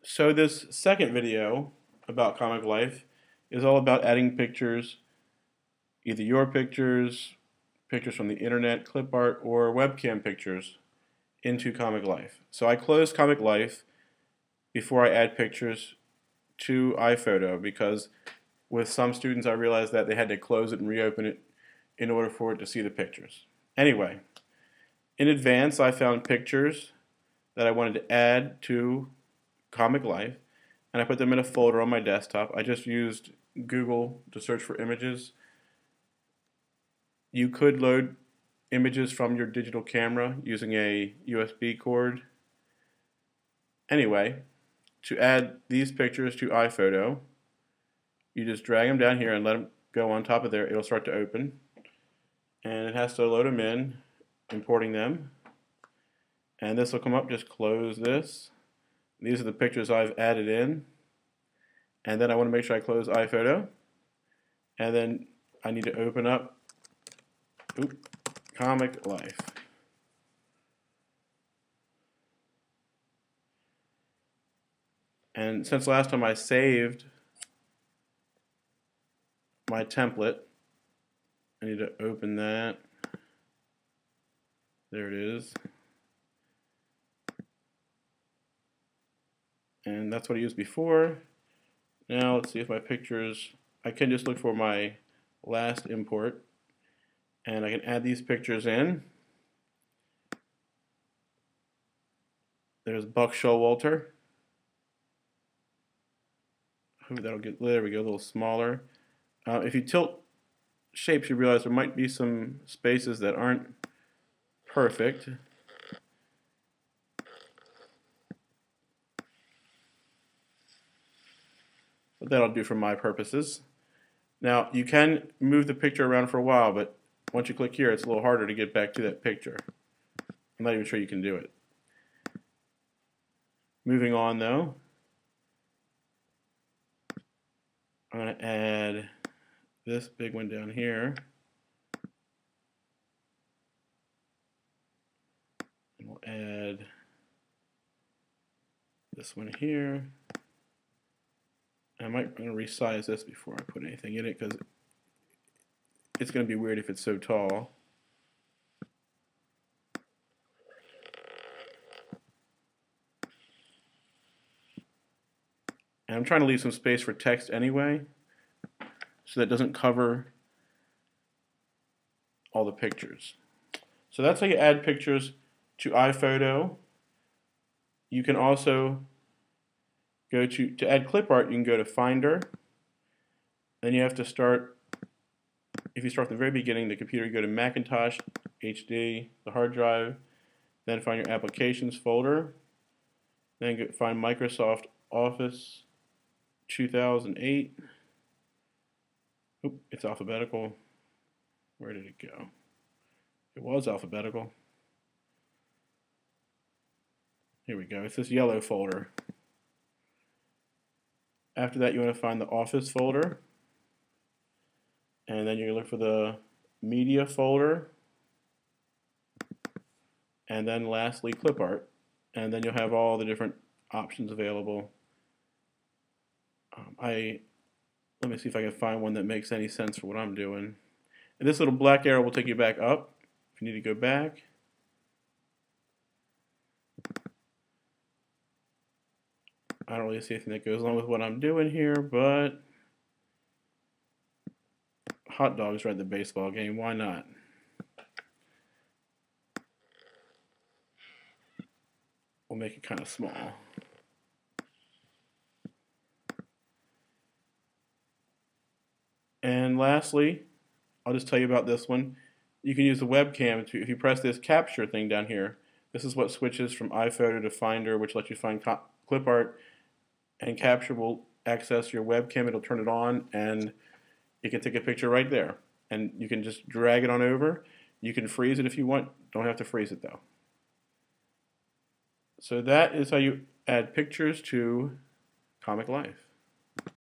So this second video about Comic Life is all about adding pictures, either your pictures, pictures from the internet, clip art, or webcam pictures into Comic Life. So I close Comic Life before I add pictures to iPhoto because with some students I realized that they had to close it and reopen it in order for it to see the pictures. Anyway, in advance I found pictures that I wanted to add to Comic Life, and I put them in a folder on my desktop. I just used Google to search for images. You could load images from your digital camera using a USB cord. Anyway, to add these pictures to iPhoto, you just drag them down here and let them go on top of there. It'll start to open, and it has to load them in, importing them. And this will come up. Just close this. These are the pictures I've added in, and then I want to make sure I close iPhoto, and then I need to open up Comic Life. And since last time I saved my template, I need to open that. There it is. And that's what I used before. Now let's see if my pictures, I can just look for my last import, and I can add these pictures in. There's Buck Showalter. Ooh, that'll get, there we go, a little smaller. If you tilt shapes, you realize there might be some spaces that aren't perfect. But that'll do for my purposes. Now, you can move the picture around for a while, but once you click here, it's a little harder to get back to that picture. I'm not even sure you can do it. Moving on, though, I'm going to add this big one down here. And we'll add this one here. I might want to resize this before I put anything in it because it's going to be weird if it's so tall. And I'm trying to leave some space for text anyway, so that doesn't cover all the pictures. So that's how you add pictures to iPhoto. You can also go to add clip art, you can go to Finder. Then you have to start, if you start at the very beginning, the computer, you go to Macintosh, HD, the hard drive, then find your applications folder, then find Microsoft Office 2008. Oop, it's alphabetical. Where did it go? It was alphabetical. Here we go. It's this yellow folder. After that, you want to find the Office folder, and then you're going to look for the Media folder, and then lastly Clip Art, and then you'll have all the different options available. Let me see if I can find one that makes any sense for what I'm doing. And this little black arrow will take you back up if you need to go back. I don't really see anything that goes along with what I'm doing here, but hot dogs are at the baseball game. Why not? We'll make it kind of small. And lastly, I'll just tell you about this one. You can use the webcam to, if you press this capture thing down here, this is what switches from iPhoto to Finder, which lets you find clip art, and capture will access your webcam. It'll turn it on, and you can take a picture right there. And you can just drag it on over. You can freeze it if you want. Don't have to freeze it, though. So that is how you add pictures to Comic Life.